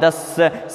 10